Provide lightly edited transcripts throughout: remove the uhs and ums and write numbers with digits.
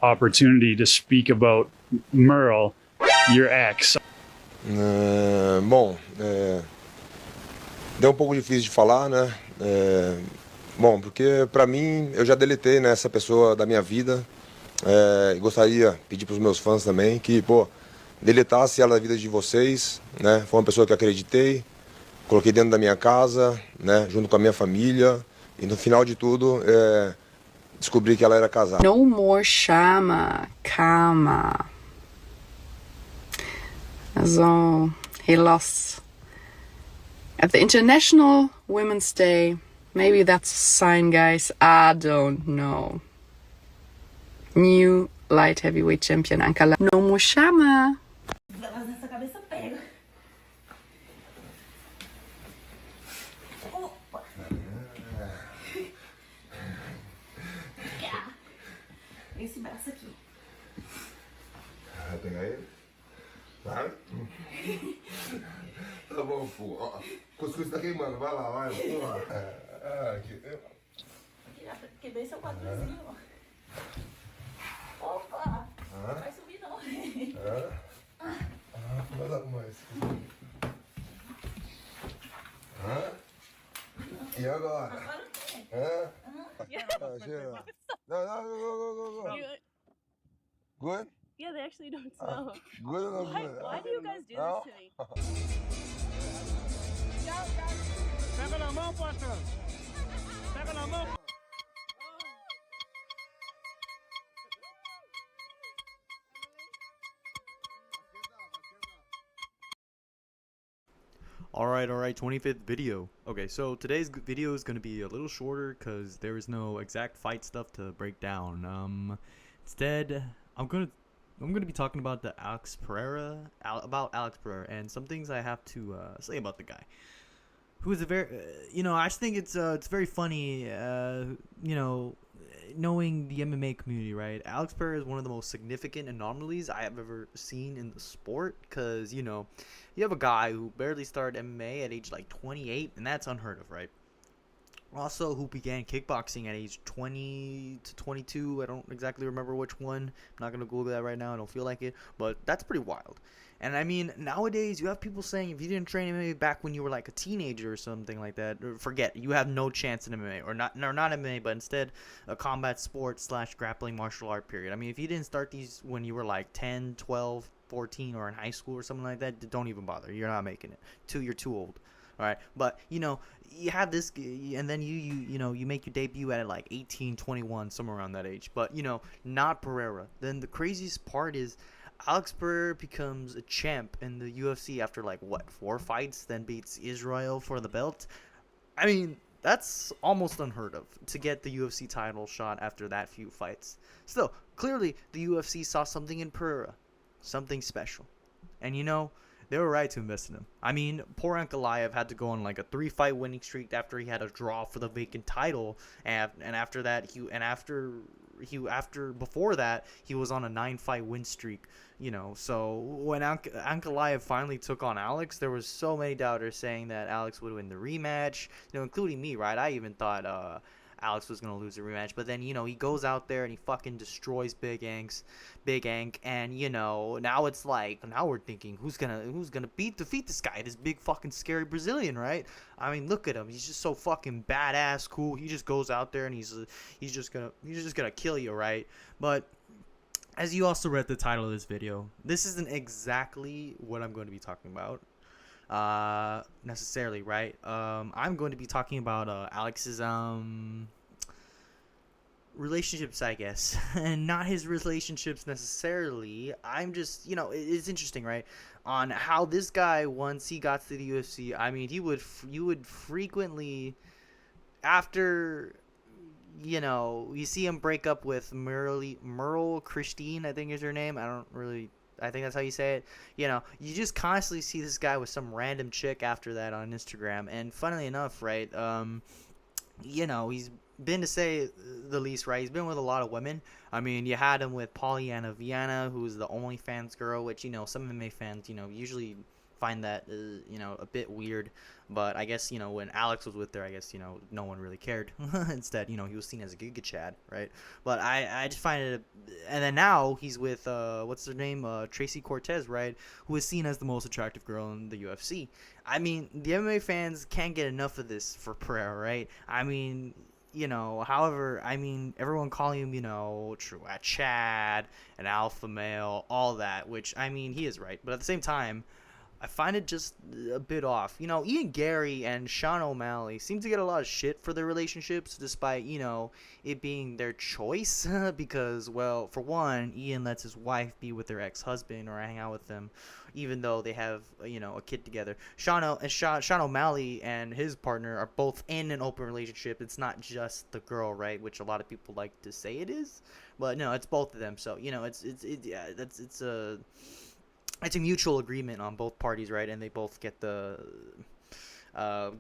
opportunity to speak about Merle, your ex. Bom, deu um pouco difícil de falar, né? Bom, porque pra mim eu já deletei, né, essa pessoa da minha vida. E gostaria de pedir pros meus fãs também que, pô, deletasse ela da vida de vocês, né? Foi uma pessoa que acreditei, coloquei dentro da minha casa, né, junto com a minha família. E no final de tudo, descobri que ela era casada. No more chama, calma. Also, he lost at the International Women's Day. Maybe that's a sign, guys. I don't know. New light heavyweight champion Ankala. No more chama. Elas nessa cabeça pega. Opa! Esse braço aqui. Vai pegar ele? Vai? Tá bom, pô. Ó, cuscuz tá queimando. Vai lá, vai. Aqui. Quebrei seu quadrilzinho, ó. Opa! Não vai subir, não. Vai dar mais. E agora? Agora o quê? Go. Good? Yeah, they actually don't smell. Good or not good? Why do you guys do this to me? Pega na mão, patrão. Pega na mão. Alright, 25th video. Okay, so today's video is going to be a little shorter because there is no exact fight stuff to break down. Instead, I'm gonna be talking about Alex Pereira, and some things I have to say about the guy, who is a very, I just think it's very funny, knowing the MMA community, right? Alex Pereira is one of the most significant anomalies I have ever seen in the sport, because, you have a guy who barely started MMA at age like 28, and that's unheard of, right? Also, who began kickboxing at age 20 to 22. I don't exactly remember which one. I'm not going to Google that right now. I don't feel like it. But that's pretty wild. And I mean, nowadays, you have people saying if you didn't train MMA back when you were like a teenager or something like that, forget it. You have no chance in MMA. Or not MMA, but instead a combat sport / grappling martial art period. I mean, if you didn't start these when you were like 10, 12, 14, or in high school or something like that, don't even bother. You're not making it. You're too old. All right, but you have this, and then you make your debut at like 18, 21, somewhere around that age. But not Pereira. Then the craziest part is Alex Pereira becomes a champ in the UFC after like what, 4 fights, then beats Israel for the belt. I mean, that's almost unheard of, to get the UFC title shot after that few fights. Still, clearly the UFC saw something in Pereira, something special, and they were right to invest in him. I mean, poor Ankalaev had to go on like a 3-fight winning streak after he had a draw for the vacant title, and after that before that he was on a 9-fight win streak. So when Ankalaev finally took on Alex, there was so many doubters saying that Alex would win the rematch. Including me, right? I even thought Alex was gonna lose the rematch, but then he goes out there and he fucking destroys Big Ank, and now it's like, now we're thinking who's gonna defeat this guy, this big fucking scary Brazilian, right? I mean, look at him, he's just so fucking badass cool. He just goes out there and he's just gonna kill you, right? But as you also read the title of this video, this isn't exactly what I'm going to be talking about necessarily, right? I'm going to be talking about Alex's relationships, I guess, and not his relationships necessarily. I'm just, it's interesting, right, on how this guy, once he got to the UFC, I mean, you would frequently, after you see him break up with Merle Christine, I think is her name. I think that's how you say it. You just constantly see this guy with some random chick after that on Instagram. And funnily enough, right, he's been, to say the least, right, he's been with a lot of women. I mean, you had him with Pollyanna Viana, who's the OnlyFans girl, which, some MMA fans, usually find that a bit weird. But I guess when Alex was with her, I guess no one really cared. Instead, he was seen as a Giga Chad, right? But I just find it, and then now he's with what's her name, Tracy Cortez, right? Who is seen as the most attractive girl in the UFC. I mean, the MMA fans can't get enough of this for Pereira, right? I mean, however, I mean, everyone calling him, true Chad, an alpha male, all that, which, I mean, he is right. But at the same time, I find it just a bit off. Ian Gary and Sean O'Malley seem to get a lot of shit for their relationships, despite, it being their choice. Because, well, for one, Ian lets his wife be with their ex-husband or hang out with them, even though they have, a kid together. Sean O'Malley and his partner are both in an open relationship. It's not just the girl, right? Which a lot of people like to say it is. But, no, it's both of them. So, it's a mutual agreement on both parties, right? And they both get the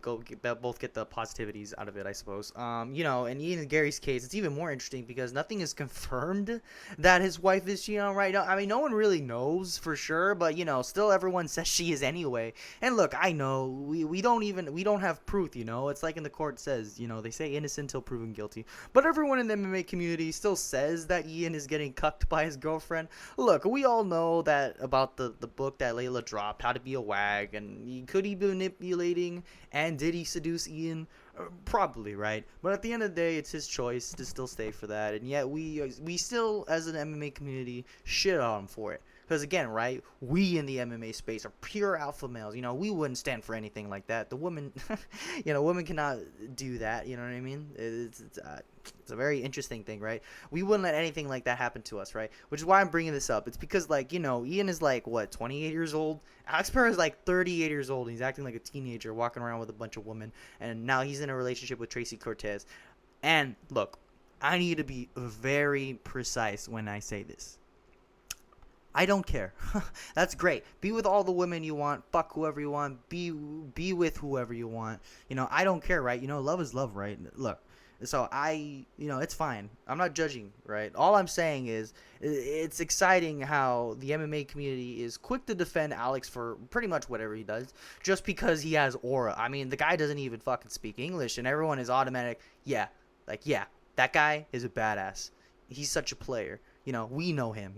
both get the positivities out of it, I suppose. In Ian and Gary's case, it's even more interesting because nothing is confirmed that his wife is cheating on, right? I mean, no one really knows for sure, but still everyone says she is anyway. And look, I know we don't have proof. It's like in the court says, they say innocent until proven guilty, but everyone in the MMA community still says that Ian is getting cucked by his girlfriend. Look, we all know that about the book that Layla dropped, How to Be a Wag, and could he be manipulating? And did he seduce Ian? Probably, right? But at the end of the day, it's his choice to still stay for that. And yet we still, as an MMA community, shit on him for it. Because again, right, we in the MMA space are pure alpha males. We wouldn't stand for anything like that. The woman, women cannot do that. You know what I mean? It's a very interesting thing, right? We wouldn't let anything like that happen to us, right? Which is why I'm bringing this up. It's because, Ian is 28 years old. Alex Pereira is 38 years old. And he's acting like a teenager, walking around with a bunch of women. And now he's in a relationship with Tracy Cortez. And look, I need to be very precise when I say this. I don't care. That's great. Be with all the women you want. Fuck whoever you want. Be with whoever you want. I don't care, right? Love is love, right? Look. So it's fine. I'm not judging, right? All I'm saying is it's exciting how the MMA community is quick to defend Alex for pretty much whatever he does just because he has aura. I mean, the guy doesn't even fucking speak English and everyone is automatic. Yeah, that guy is a badass. He's such a player. We know him,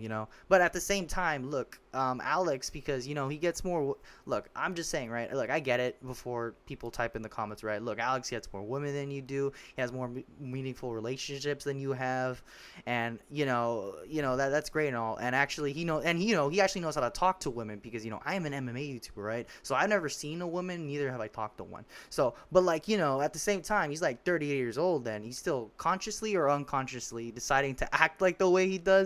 But at the same time, look, Alex, because, he gets more. Look, I'm just saying, right? Look, I get it before people type in the comments, right? Look, Alex gets more women than you do. He has more meaningful relationships than you have. And, that's great and all. And actually, he actually knows how to talk to women because, I am an MMA YouTuber, right? So I've never seen a woman, neither have I talked to one. So, but at the same time, he's 38 years old then. He's still consciously or unconsciously deciding to act like the way he does.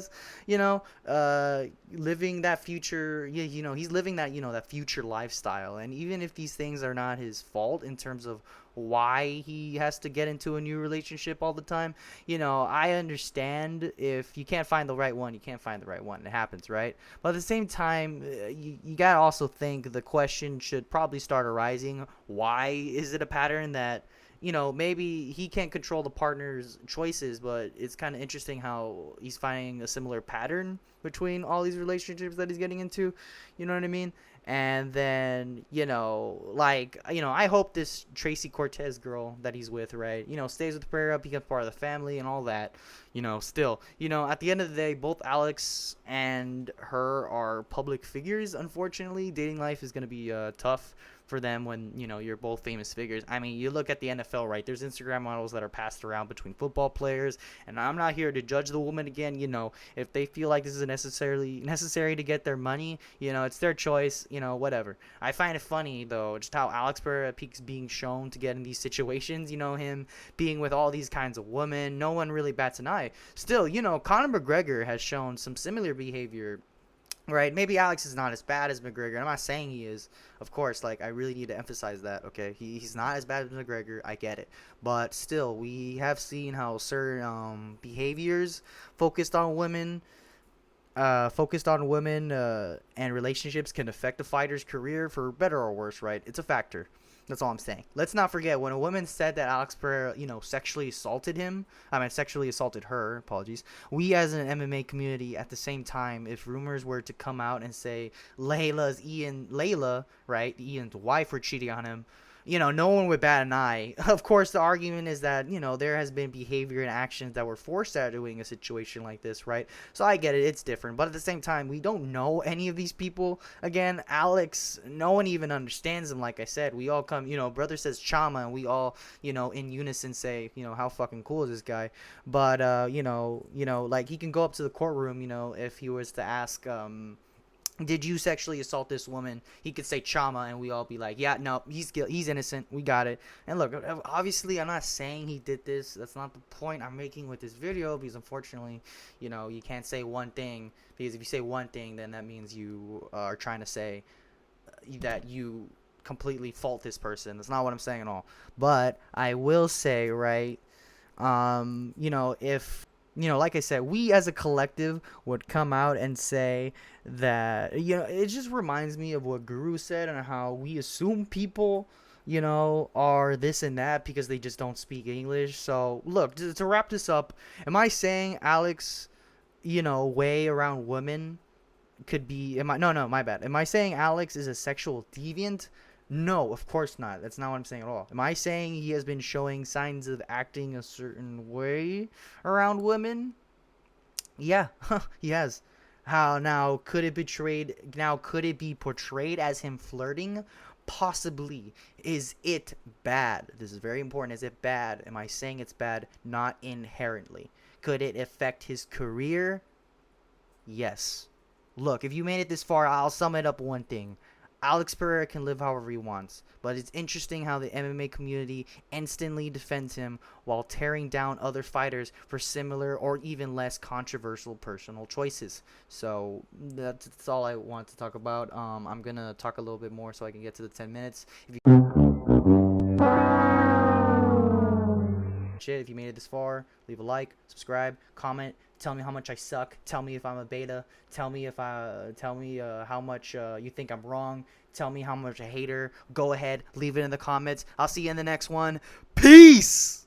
Living that future, he's living that, that future lifestyle. And even if these things are not his fault in terms of why he has to get into a new relationship all the time, I understand if you can't find the right one, you can't find the right one. It happens, right? But at the same time, you gotta also think the question should probably start arising. Why is it a pattern that maybe he can't control the partner's choices, but it's kind of interesting how he's finding a similar pattern between all these relationships that he's getting into. You know what I mean? And then, I hope this Tracy Cortez girl that he's with, right, stays with Pereira, becomes part of the family and all that. Still, at the end of the day, both Alex and her are public figures. Unfortunately, dating life is going to be tough for them when, you're both famous figures. I mean, you look at the NFL, right? There's Instagram models that are passed around between football players, and I'm not here to judge the woman again. If they feel like this is necessary to get their money, it's their choice, whatever. I find it funny, though, just how Alex Pereira keeps being shown to get in these situations, him being with all these kinds of women. No one really bats an eye. Still, Conor McGregor has shown some similar behavior. Right, maybe Alex is not as bad as McGregor. I'm not saying he is. Of course, I really need to emphasize that, okay? He's not as bad as McGregor. I get it. But still, we have seen how certain behaviors focused on women and relationships can affect a fighter's career for better or worse, right? It's a factor. That's all I'm saying. Let's not forget when a woman said that Alex Pereira, sexually assaulted sexually assaulted her, apologies. We as an MMA community at the same time, if rumors were to come out and say Layla, right, Ian's wife, were cheating on him, no one would bat an eye. Of course, the argument is that, there has been behavior and actions that were forced out of doing a situation like this, right? So I get it, it's different. But at the same time, we don't know any of these people. Again, Alex, no one even understands him, like I said. We all come, brother says Chama, and we all, in unison say, how fucking cool is this guy? But, like, he can go up to the courtroom, if he was to ask, did you sexually assault this woman? He could say Chama, and we all be like, yeah, no, he's innocent. We got it. And look, obviously, I'm not saying he did this. That's not the point I'm making with this video, because unfortunately, you can't say one thing, because if you say one thing, then that means you are trying to say that you completely fault this person. That's not what I'm saying at all. But I will say, right, if like I said, we as a collective would come out and say that, it just reminds me of what Guru said and how we assume people, are this and that because they just don't speak English. So, look, to wrap this up, am I saying Alex, way around women could be, no, my bad. Am I saying Alex is a sexual deviant? No, of course not. That's not what I'm saying at all. Am I saying he has been showing signs of acting a certain way around women? Yeah, he has. Could it be portrayed as him flirting? Possibly. Is it bad? This is very important. Is it bad? Am I saying it's bad? Not inherently. Could it affect his career? Yes. Look, if you made it this far, I'll sum it up one thing. Alex Pereira can live however he wants, but it's interesting how the MMA community instantly defends him while tearing down other fighters for similar or even less controversial personal choices. So that's all I want to talk about. I'm going to talk a little bit more so I can get to the 10 minutes. If you made it this far, leave a like, subscribe, comment, tell me how much I suck, tell me if I'm a beta, tell me how much you think I'm wrong, tell me how much a hater. Go ahead, leave it in the comments. I'll see you in the next one. Peace.